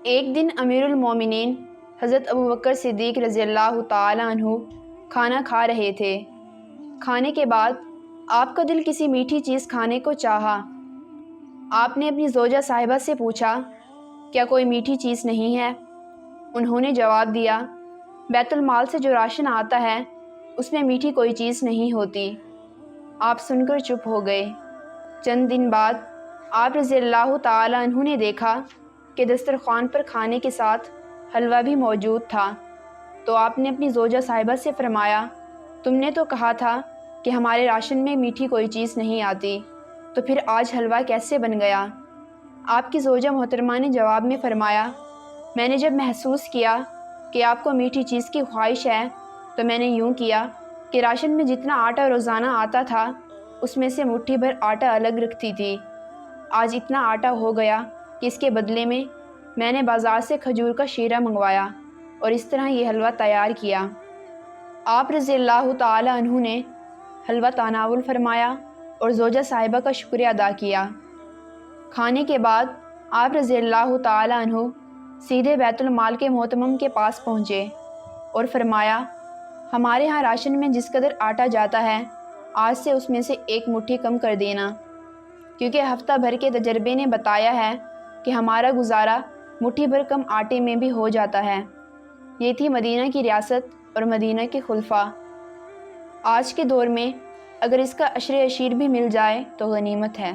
ایک دن امیر المومنین حضرت ابوبکر صدیق رضی اللہ تعالی عنہ کھانا کھا رہے تھے۔ کھانے کے بعد آپ کا دل کسی میٹھی چیز کھانے کو چاہا۔ آپ نے اپنی زوجہ صاحبہ سے پوچھا، کیا کوئی میٹھی چیز نہیں ہے؟ انہوں نے جواب دیا، بیت المال سے جو راشن آتا ہے اس میں میٹھی کوئی چیز نہیں ہوتی۔ آپ سن کر چپ ہو گئے۔ چند دن بعد آپ رضی اللہ تعالی عنہ نے دیکھا کہ دسترخوان پر کھانے کے ساتھ حلوہ بھی موجود تھا، تو آپ نے اپنی زوجہ صاحبہ سے فرمایا، تم نے تو کہا تھا کہ ہمارے راشن میں میٹھی کوئی چیز نہیں آتی، تو پھر آج حلوہ کیسے بن گیا؟ آپ کی زوجہ محترمہ نے جواب میں فرمایا، میں نے جب محسوس کیا کہ آپ کو میٹھی چیز کی خواہش ہے تو میں نے یوں کیا کہ راشن میں جتنا آٹا روزانہ آتا تھا اس میں سے مٹھی بھر آٹا الگ رکھتی تھی۔ آج اتنا آٹا ہو گیا کہ اس کے بدلے میں نے بازار سے کھجور کا شیرہ منگوایا اور اس طرح یہ حلوہ تیار کیا۔ آپ رضی اللہ تعالی عنہ نے حلوہ تناول فرمایا اور زوجہ صاحبہ کا شکریہ ادا کیا۔ کھانے کے بعد آپ رضی اللہ تعالی عنہ سیدھے بیت المال کے محتمم کے پاس پہنچے اور فرمایا، ہمارے ہاں راشن میں جس قدر آٹا جاتا ہے آج سے اس میں سے ایک مٹھی کم کر دینا، کیونکہ ہفتہ بھر کے تجربے نے بتایا ہے کہ ہمارا گزارا مٹھی بھر کم آٹے میں بھی ہو جاتا ہے۔ یہ تھی مدینہ کی ریاست اور مدینہ کے خلفاء۔ آج کے دور میں اگر اس کا عشر عشیر بھی مل جائے تو غنیمت ہے۔